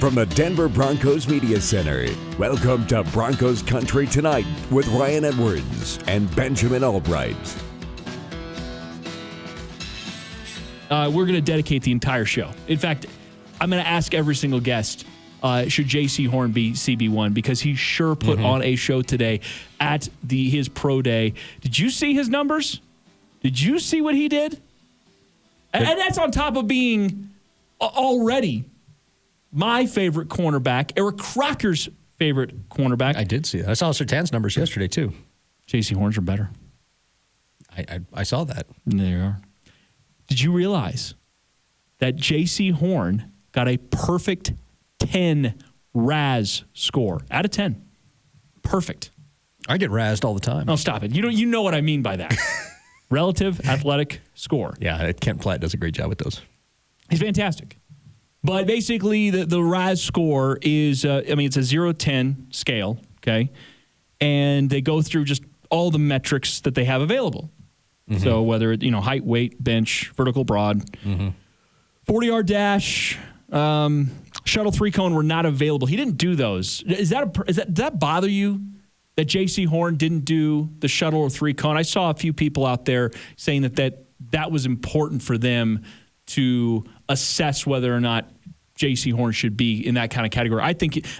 from the Denver Broncos Media Center, welcome to Broncos Country Tonight with Ryan Edwards and Benjamin Allbright. We're going to dedicate the entire show. In fact, I'm going to ask every single guest, should Jaycee Horn be CB1? Because he sure put on a show today at his pro day. Did you see his numbers? Did you see what he did? And that's on top of being already my favorite cornerback, Eric Crocker's favorite cornerback. I did see that. I saw Surtan's numbers yesterday, too. Jaycee Horns are better. I saw that. There you are. Did you realize that Jaycee Horn got a perfect 10 RAS score out of 10? Perfect. I get razzed all the time. Oh, stop it. You know what I mean by that. Relative athletic score. Yeah, Kent Platt does a great job with those. He's fantastic. But basically, the RAS score is, it's a 0-10 scale, okay? And they go through just all the metrics that they have available. Mm-hmm. So whether it's, height, weight, bench, vertical, broad, 40-yard dash, shuttle 3-cone were not available. He didn't do those. Does that bother you that Jaycee Horn didn't do the shuttle or 3-cone? I saw a few people out there saying that was important for them to assess whether or not Jaycee Horn should be in that kind of category.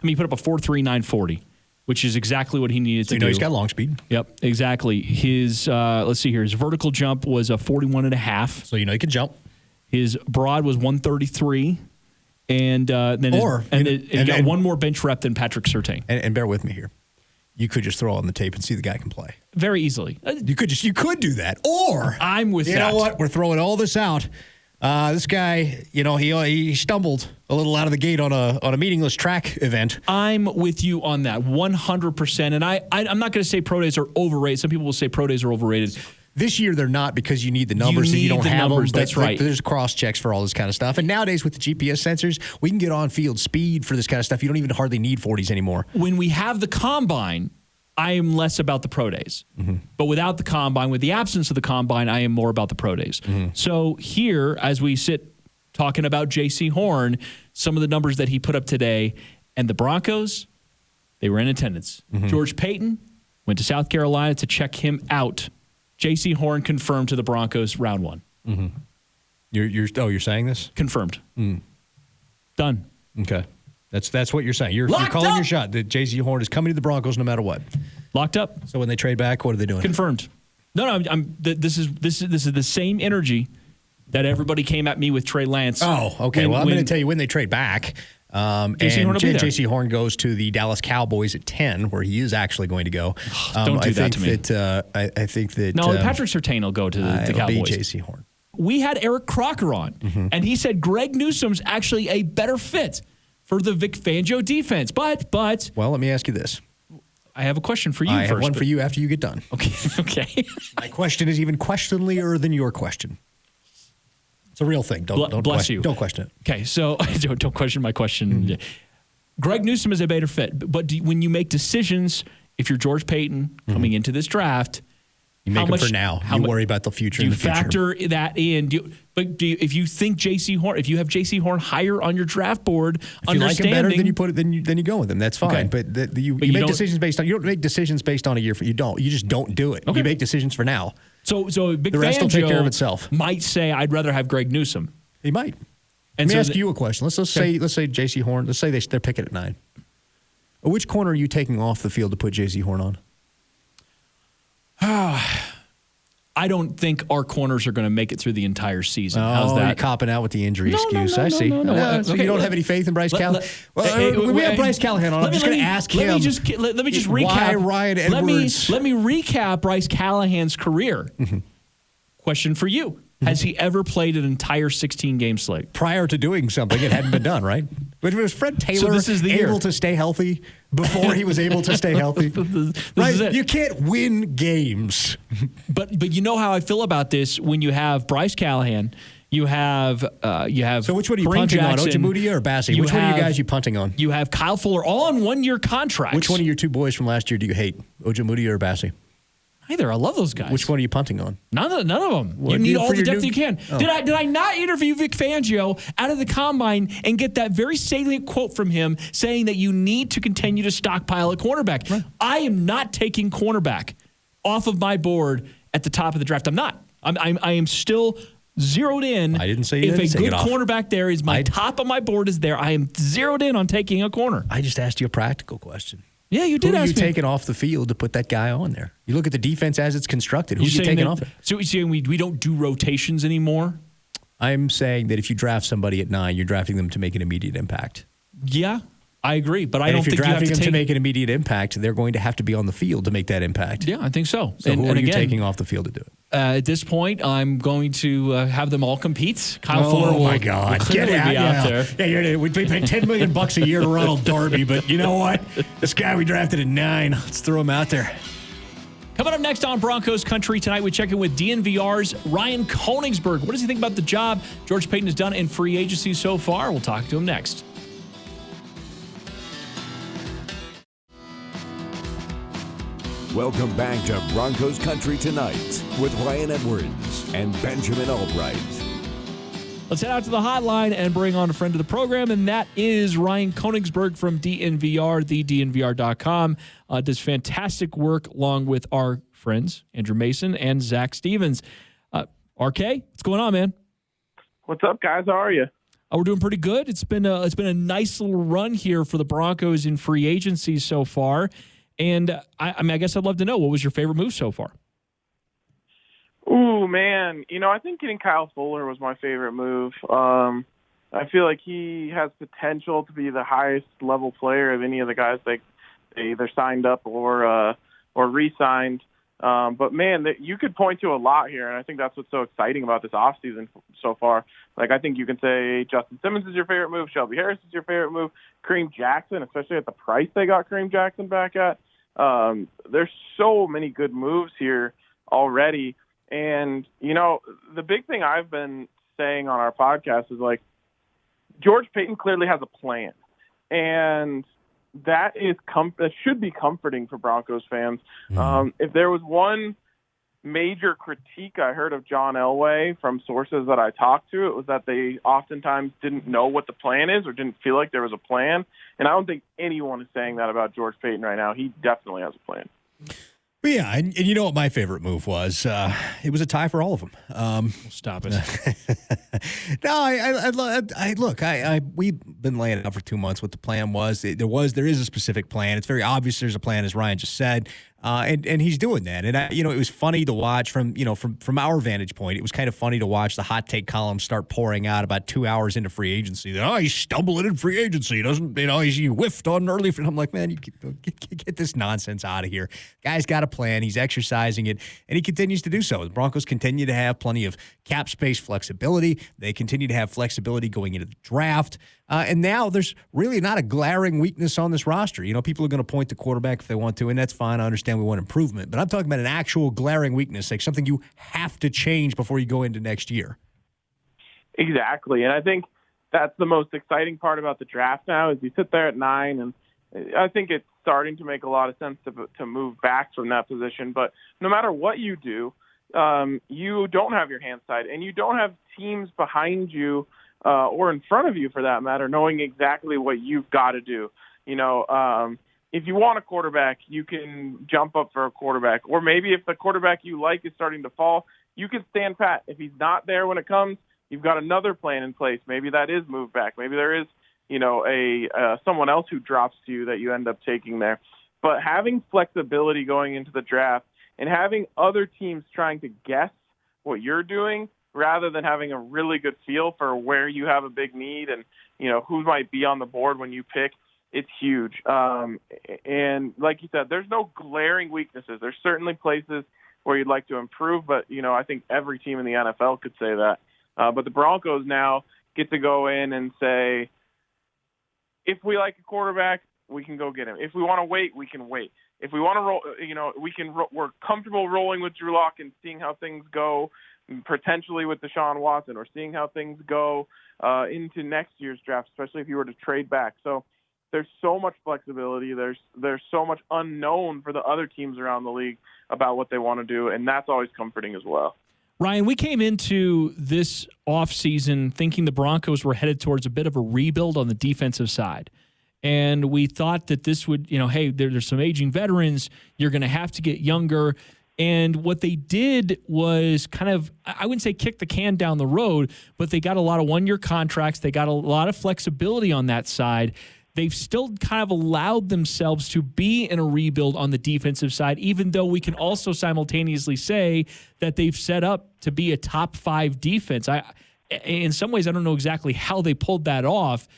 He put up a 4.3940, which is exactly what he needed to do. He's got long speed. Yep, exactly. His, let's see here, his vertical jump was a 41.5. So he can jump. His broad was 133. And then he got one more bench rep than Patrick Surtain. And bear with me here. You could just throw on the tape and see the guy can play. Very easily. You could do that. Or I'm with you that. know what? We're throwing all this out. This guy, he stumbled a little out of the gate on a meaningless track event. I'm with you on that 100%. And I'm not going to say pro days are overrated. Some people will say pro days are overrated. This year they're not because you need the numbers that you don't have numbers, them. That's right. There's cross checks for all this kind of stuff. And nowadays with the GPS sensors, we can get on field speed for this kind of stuff. You don't even hardly need 40s anymore. When we have the combine, I am less about the pro days. Mm-hmm. But without the combine, with the absence of the combine, I am more about the pro days. Mm-hmm. So here, as we sit talking about Jaycee Horn, some of the numbers that he put up today, and the Broncos, they were in attendance. Mm-hmm. George Payton went to South Carolina to check him out. Jaycee Horn confirmed to the Broncos round 1. Mm-hmm. You're saying this? Confirmed. Done. Okay. That's what you're saying. You're Locked calling up. your shot that Jaycee Horn is coming to the Broncos no matter what. Locked up. So when they trade back, what are they doing? Confirmed. No. This is the same energy that everybody came at me with Trey Lance. Oh, okay. I'm going to tell you when they trade back. Jaycee Horn goes to the Dallas Cowboys at 10, where he is actually going to go. Don't do that to me. I think that no, Patrick Surtain will go to the Cowboys. It'll be Jaycee Horn. We had Eric Crocker on, and he said Greg Newsome's actually a better fit for the Vic Fangio defense. But well, let me ask you this. I have a question for you I first. have one for you after you get done. Okay. My question is even questionlier than your question. It's a real thing. Don't bless you. Don't question it. Okay, so don't question my question. Mm-hmm. Greg Newsome is a better fit, but when you make decisions, if you're George Payton coming into this draft, you make them for now. You worry about the future. Do you factor that in? If you think Jaycee Horn, if you have Jaycee Horn higher on your draft board, if you like him better, then you put it. Then you go with him. That's fine. Okay. But you make decisions based on. You don't make decisions based on a year. You don't. You just don't do it. Okay. You make decisions for now. So Big the rest Fangio will take care of itself. Might say I'd rather have Greg Newsome. He might. Let me ask you a question. Let's say Jaycee Horn. Let's say they're picking at 9. Which corner are you taking off the field to put Jaycee Horn on? I don't think our corners are going to make it through the entire season. How's that? You're copping out with the injury excuse. I see. No. So you don't have any faith in Bryce Callahan? We have Bryce Callahan on. I'm just going to ask him. Let me just recap. Why Ryan Edwards? Let me recap Bryce Callahan's career. Mm-hmm. Question for you. Has he ever played an entire 16-game slate? Prior to doing something, it hadn't been done, right? But was Fred Taylor able to stay healthy before he was able to stay healthy? Right? You can't win games. But you know how I feel about this when you have Bryce Callahan, you have So which one are you Kareem punting Jackson, on, Ojemudia or Bassey? Which one of you guys are you punting on? You have Kyle Fuller all on 1-year contracts. Which one of your two boys from last year do you hate, Ojemudia or Bassey? Either. I love those guys. Which one are you punting on? None of them. You need all the depth you can. Oh. Did I not interview Vic Fangio out of the combine and get that very salient quote from him saying that you need to continue to stockpile a cornerback? Right. I am not taking cornerback off of my board at the top of the draft. I'm not. I am still zeroed in. I didn't say you if didn't a good cornerback there is top of my board is there. I am zeroed in on taking a corner. I just asked you a practical question. Yeah, you did ask me. Who are you taking off the field to put that guy on there? You look at the defense as it's constructed. Who are you taking off it? So you're saying we don't do rotations anymore? I'm saying that if you draft somebody at 9, you're drafting them to make an immediate impact. Yeah, I agree. But I don't think if you're drafting them to make an immediate impact, they're going to have to be on the field to make that impact. Yeah, I think so. So who are you taking off the field to do it? At this point, I'm going to have them all compete. Kyle Fuller will clearly be out there. Yeah, we pay $10 million a year to Ronald Darby, but you know what? This guy we drafted at 9, let's throw him out there. Coming up next on Broncos Country Tonight, we check in with DNVR's Ryan Koenigsberg. What does he think about the job George Paton has done in free agency so far? We'll talk to him next. Welcome back to Broncos Country Tonight with Ryan Edwards and Benjamin Allbright. Let's head out to the hotline and bring on a friend of the program, and that is Ryan Koenigsberg from DNVR, thednvr.com. Does fantastic work along with our friends, Andrew Mason and Zach Stevens. RK, what's going on, man? What's up, guys? How are you? We're doing pretty good. It's been a nice little run here for the Broncos in free agency so far. And I guess I'd love to know, what was your favorite move so far? Ooh, man. I think getting Kyle Fuller was my favorite move. I feel like he has potential to be the highest level player of any of the guys they either signed up or re-signed. But, man, you could point to a lot here, and I think that's what's so exciting about this offseason so far. Like, I think you can say Justin Simmons is your favorite move, Shelby Harris is your favorite move, Kareem Jackson, especially at the price they got Kareem Jackson back at. There's so many good moves here already. And, the big thing I've been saying on our podcast is, like, George Paton clearly has a plan. And that should be comforting for Broncos fans. If there was one major critique I heard of John Elway from sources that I talked to, it was that they oftentimes didn't know what the plan is or didn't feel like there was a plan. And I don't think anyone is saying that about George Paton right now. He definitely has a plan. But yeah, and you know what my favorite move was? It was a tie for all of them. Stop it. No, we've been laying it out for 2 months what the plan was. There is a specific plan. It's very obvious there's a plan, as Ryan just said. And he's doing that. And it was funny to watch from our vantage point. It was kind of funny to watch the hot take column start pouring out about 2 hours into free agency. He's stumbling in free agency. He whiffed on early. And I'm like, man, you get this nonsense out of here. Guy's got a plan. He's exercising it, and he continues to do so. The Broncos continue to have plenty of cap space flexibility. They continue to have flexibility going into the draft. And now there's really not a glaring weakness on this roster. People are going to point to quarterback if they want to, and that's fine. I understand we want improvement. But I'm talking about an actual glaring weakness, like something you have to change before you go into next year. Exactly. And I think that's the most exciting part about the draft now is you sit there at 9, and I think it's starting to make a lot of sense to move back from that position. But no matter what you do, you don't have your hands tied, and you don't have teams behind you or in front of you, for that matter, knowing exactly what you've got to do. If you want a quarterback, you can jump up for a quarterback. Or maybe if the quarterback you like is starting to fall, you can stand pat. If he's not there when it comes, you've got another plan in place. Maybe that is move back. Maybe there is, someone else who drops to you that you end up taking there. But having flexibility going into the draft and having other teams trying to guess what you're doing rather than having a really good feel for where you have a big need and, who might be on the board when you pick, it's huge. And like you said, there's no glaring weaknesses. There's certainly places where you'd like to improve, but, I think every team in the NFL could say that. But the Broncos now get to go in and say, if we like a quarterback, we can go get him. If we want to wait, we can wait. If we want to roll, we're comfortable rolling with Drew Lock and seeing how things go, potentially with Deshaun Watson, or seeing how things go into next year's draft, especially if you were to trade back. So there's so much flexibility. There's so much unknown for the other teams around the league about what they want to do, and that's always comforting as well. Ryan, we came into this offseason thinking the Broncos were headed towards a bit of a rebuild on the defensive side. And we thought that this would, hey, there's some aging veterans. You're going to have to get younger. And what they did was kind of, I wouldn't say kick the can down the road, but they got a lot of one-year contracts. They got a lot of flexibility on that side. They've still kind of allowed themselves to be in a rebuild on the defensive side, even though we can also simultaneously say that they've set up to be a top 5 defense. In some ways, I don't know exactly how they pulled that off.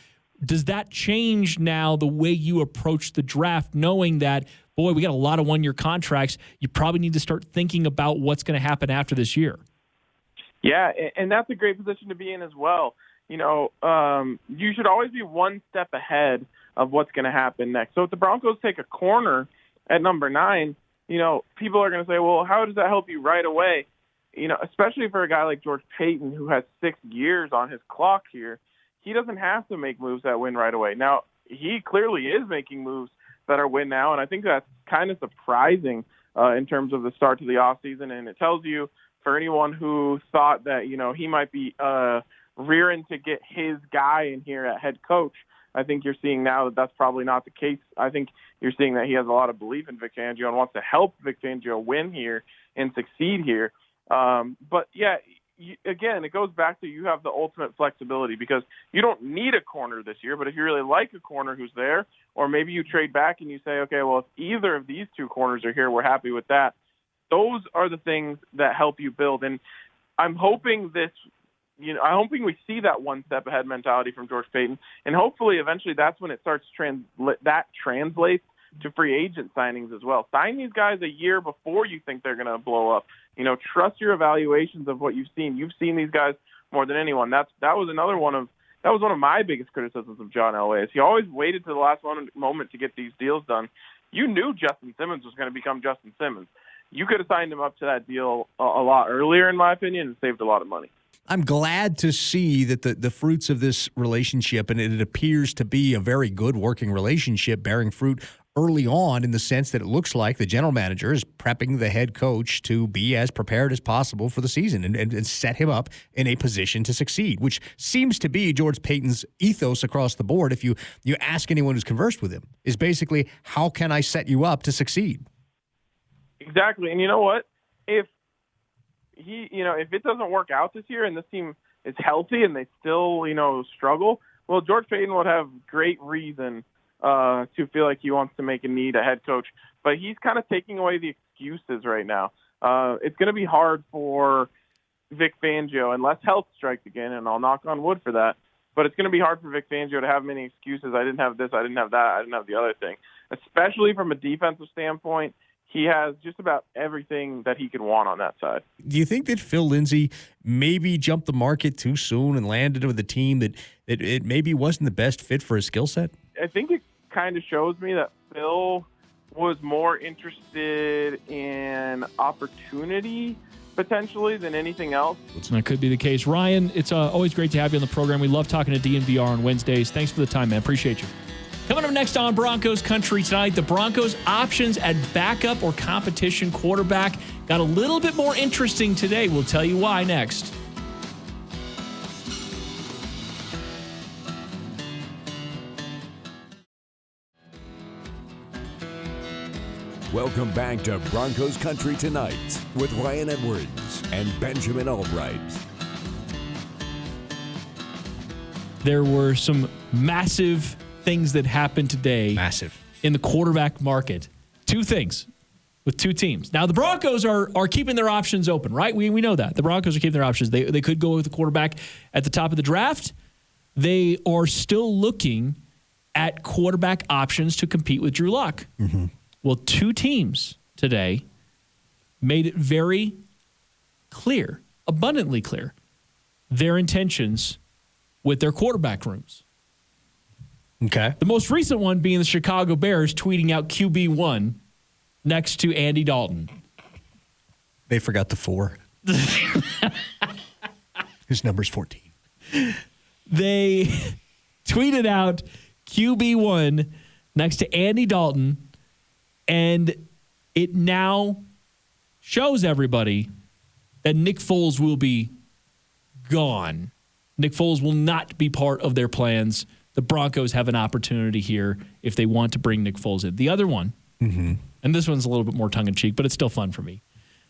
Does that change now the way you approach the draft, knowing that, boy, we got a lot of one-year contracts. You probably need to start thinking about what's going to happen after this year. Yeah, and that's a great position to be in as well. You should always be one step ahead of what's going to happen next. So if the Broncos take a corner at number 9, people are going to say, well, how does that help you right away? Especially for a guy like George Paton, who has 6 years on his clock here, he doesn't have to make moves that win right away. Now, he clearly is making moves that are win now, and I think that's kind of surprising in terms of the start to the offseason, and it tells you for anyone who thought that, he might be rearing to get his guy in here at head coach, I think you're seeing now that that's probably not the case. I think you're seeing that he has a lot of belief in Vic Fangio and wants to help Vic Fangio win here and succeed here. But, yeah, again, it goes back to you have the ultimate flexibility because you don't need a corner this year, but if you really like a corner who's there, or maybe you trade back and you say, okay, well, if either of these 2 corners are here, we're happy with that. Those are the things that help you build. And I'm hoping I'm hoping we see that one step ahead mentality from George Paton, and hopefully eventually that's when it starts that translates to free agent signings as well. Sign these guys a year before you think they're going to blow up. Trust your evaluations of what you've seen. You've seen these guys more than anyone. That was one of my biggest criticisms of John Elway. Is he always waited to the last moment to get these deals done. You knew Justin Simmons was going to become Justin Simmons. You could have signed him up to that deal a lot earlier, in my opinion, and saved a lot of money. I'm glad to see that the fruits of this relationship, and it appears to be a very good working relationship, bearing fruit early on in the sense that it looks like the general manager is prepping the head coach to be as prepared as possible for the season and set him up in a position to succeed, which seems to be George Paton's ethos across the board. If you ask anyone who's conversed with him, is basically, how can I set you up to succeed? Exactly. And you know what? If it doesn't work out this year and this team is healthy and they still, struggle, well, George Paton would have great reason to feel like he wants to make a need a head coach. But he's kind of taking away the excuses right now. It's going to be hard for Vic Fangio unless health strikes again, and I'll knock on wood for that. But it's going to be hard for Vic Fangio to have many excuses. I didn't have this, I didn't have that, I didn't have the other thing. Especially from a defensive standpoint, he has just about everything that he could want on that side. Do you think that Phil Lindsay maybe jumped the market too soon and landed with a team that it maybe wasn't the best fit for his skill set? I think it kind of shows me that Phil was more interested in opportunity potentially than anything else. That could be the case. Ryan, it's always great to have you on the program. We love talking to DNVR on Wednesdays. Thanks for the time, man. Appreciate you. Coming up next on Broncos Country Tonight, the Broncos' options at backup or competition quarterback got a little bit more interesting today. We'll tell you why next. Welcome back to Broncos Country Tonight with Ryan Edwards and Benjamin Allbright. There were some massive things that happened today in the quarterback market. 2 things with 2 teams. Now, the Broncos are keeping their options open, right? We know that. The Broncos are keeping their options. They could go with the quarterback at the top of the draft. They are still looking at quarterback options to compete with Drew Lock. Mm-hmm. Well, 2 teams today made it very clear, abundantly clear, their intentions with their quarterback rooms. Okay. The most recent one being the Chicago Bears tweeting out QB1 next to Andy Dalton. They forgot the 4. His number's 14. They tweeted out QB1 next to Andy Dalton, and it now shows everybody that Nick Foles will be gone. Nick Foles will not be part of their plans. The Broncos have an opportunity here if they want to bring Nick Foles in. The other one, and this one's a little bit more tongue-in-cheek, but it's still fun for me.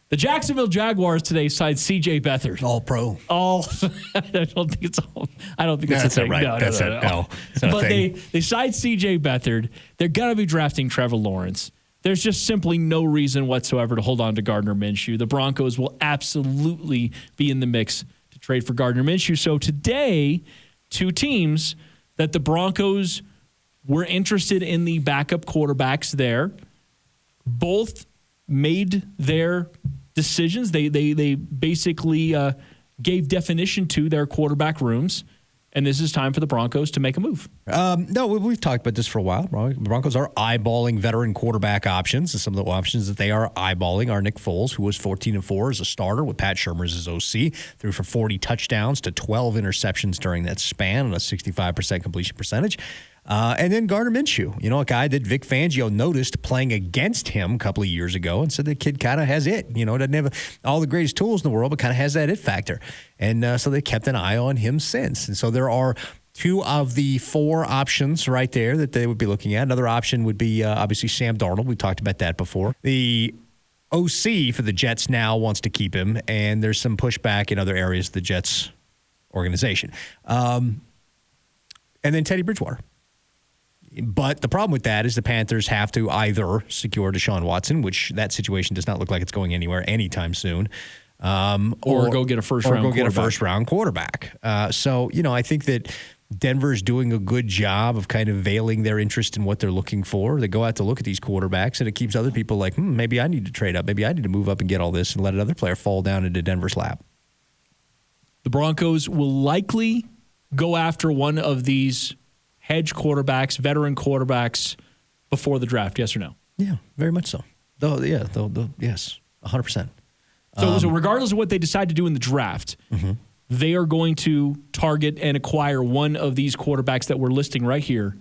The Jacksonville Jaguars today signed C.J. Beathard. All pro. I don't think it's all. I don't think That's it's a thing. right. No, That's no. No, it's not a But thing. they signed C.J. Beathard. They're going to be drafting Trevor Lawrence. There's just simply no reason whatsoever to hold on to Gardner Minshew. The Broncos will absolutely be in the mix to trade for Gardner Minshew. So today, two teams that the Broncos were interested in the backup quarterbacks there, both made their decisions. They basically gave definition to their quarterback rooms, and this is time for the Broncos to make a move. No, we've talked about this for a while. Broncos are eyeballing veteran quarterback options, and some of the options that they are eyeballing are Nick Foles, who was 14-4 as a starter with Pat Shurmur as his OC, threw for 40 touchdowns to 12 interceptions during that span and a 65% completion percentage. And then Gardner Minshew, a guy that Vic Fangio noticed playing against him a couple of years ago and said the kid kind of has it. Doesn't have all the greatest tools in the world, but kind of has that it factor. And so they kept an eye on him since. And so there are two of the four options right there that they would be looking at. Another option would be obviously Sam Darnold. We talked about that before. The OC for the Jets now wants to keep him, and there's some pushback in other areas of the Jets organization. And then Teddy Bridgewater. But the problem with that is the Panthers have to either secure Deshaun Watson, which that situation does not look like it's going anywhere anytime soon, or go get a first-round quarterback. So, I think that Denver is doing a good job of kind of veiling their interest in what they're looking for. They go out to look at these quarterbacks, and it keeps other people like, maybe I need to trade up. Maybe I need to move up and get all this and let another player fall down into Denver's lap. The Broncos will likely go after one of these hedge quarterbacks, veteran quarterbacks before the draft, yes or no? Yeah, very much so. Yes, 100%. So regardless of what they decide to do in the draft, they are going to target and acquire one of these quarterbacks that we're listing right here.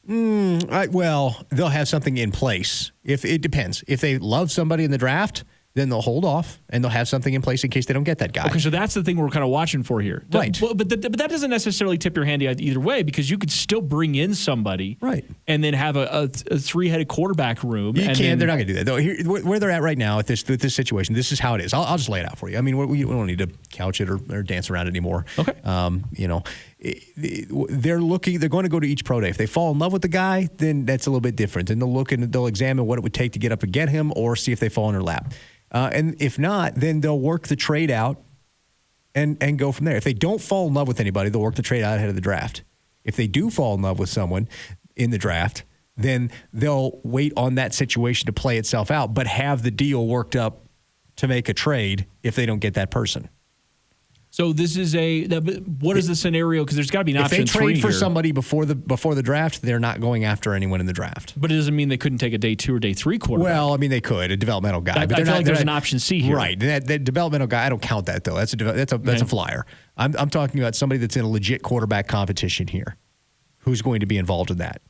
Well, they'll have something in place. If it depends. If they love somebody in the draft, then they'll hold off, and they'll have something in place in case they don't get that guy. Okay, so that's the thing we're kind of watching for here. Right. But that doesn't necessarily tip your hand either way, because you could still bring in somebody and then have a three-headed quarterback room. You can. They're not going to do that. Though, here, where they're at right now with this situation, this is how it is. I'll just lay it out for you. I mean, we don't need to couch it or dance around it anymore. Okay. They're going to go to each pro day. If they fall in love with the guy, then that's a little bit different. And they'll look and they'll examine what it would take to get up and get him, or see if they fall in their lap. And if not, then they'll work the trade out and go from there. If they don't fall in love with anybody, they'll work the trade out ahead of the draft. If they do fall in love with someone in the draft, then they'll wait on that situation to play itself out, but have the deal worked up to make a trade if they don't get that person. So this is what is the scenario? Because there's got to be an option 3 If they trade for here. somebody before the draft, they're not going after anyone in the draft. But it doesn't mean they couldn't take a day 2 or day 3 quarterback. Well, I mean, they could, a developmental guy. I feel like there's an option C here. Right. That developmental guy, I don't count that, though. That's a flyer. I'm talking about somebody that's in a legit quarterback competition here. Who's going to be involved in that?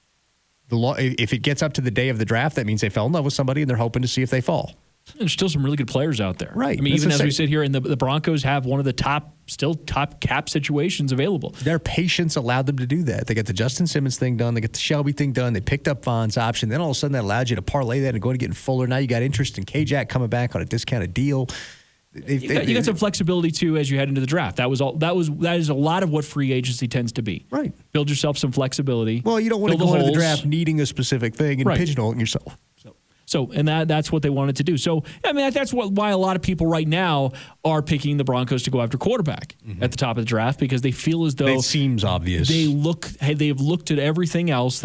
If it gets up to the day of the draft, that means they fell in love with somebody and they're hoping to see if they fall. There's still some really good players out there. Right. I mean, even as we sit here, and the Broncos have one of the top cap situations available. Their patience allowed them to do that. They got the Justin Simmons thing done. They got the Shelby thing done. They picked up Vaughn's option. Then all of a sudden that allowed you to parlay that and go to getting Fuller. Now you got interest in K-Jack coming back on a discounted deal. You got some flexibility too as you head into the draft. That is a lot of what free agency tends to be. Right. Build yourself some flexibility. Well, you don't want to go into the draft needing a specific thing and pigeonholing yourself. So that's what they wanted to do. So, I mean, that's why a lot of people right now are picking the Broncos to go after quarterback at the top of the draft, because they feel as though it seems obvious. They've looked at everything else.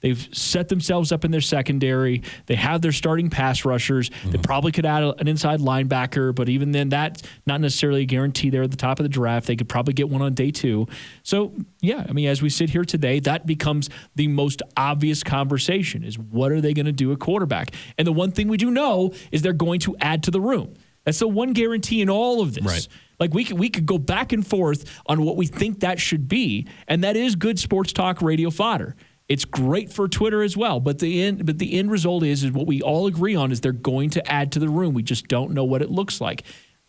They've set themselves up in their secondary. They have their starting pass rushers. They probably could add an inside linebacker, but even then, that's not necessarily a guarantee there at the top of the draft. They could probably get one on day 2. So, yeah, I mean, as we sit here today, that becomes the most obvious conversation is what are they going to do at quarterback? And the one thing we do know is they're going to add to the room. That's the one guarantee in all of this. Right. Like we could go back and forth on what we think that should be, and that is good sports talk radio fodder. It's great for Twitter as well. But the end result is what we all agree on is they're going to add to the room. We just don't know what it looks like.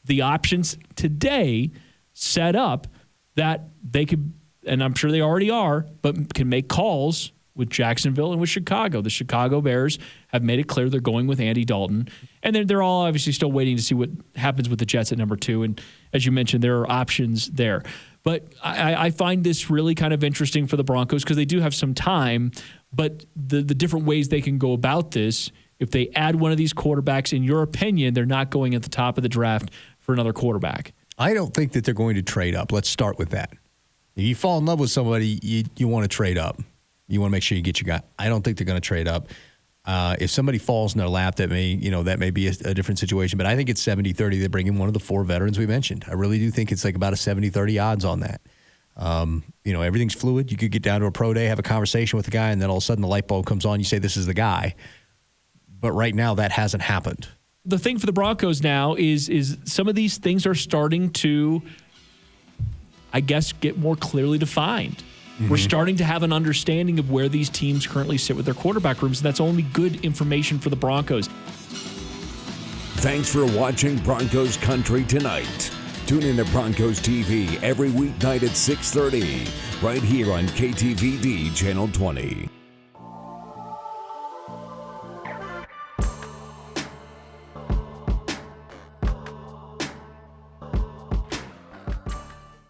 The options today set up that they could, and I'm sure they already are, but can make calls with Jacksonville and with Chicago. The Chicago Bears have made it clear they're going with Andy Dalton. And they're all obviously still waiting to see what happens with the Jets at number 2. And as you mentioned, there are options there. But I find this really kind of interesting for the Broncos because they do have some time, but the different ways they can go about this, if they add one of these quarterbacks, in your opinion, they're not going at the top of the draft for another quarterback. I don't think that they're going to trade up. Let's start with that. If you fall in love with somebody, you want to trade up. You want to make sure you get your guy. I don't think they're going to trade up. If somebody falls in their lap, that may be a different situation. But I think it's 70-30. They bring in one of the 4 veterans we mentioned. I really do think it's like about a 70-30 odds on that. Everything's fluid. You could get down to a pro day, have a conversation with the guy, and then all of a sudden the light bulb comes on. You say, this is the guy. But right now that hasn't happened. The thing for the Broncos now is some of these things are starting to, I guess, get more clearly defined. We're starting to have an understanding of where these teams currently sit with their quarterback rooms, and that's only good information for the Broncos. Thanks for watching Broncos Country Tonight. Tune in to Broncos TV every weeknight at 6:30, right here on KTVD Channel 20.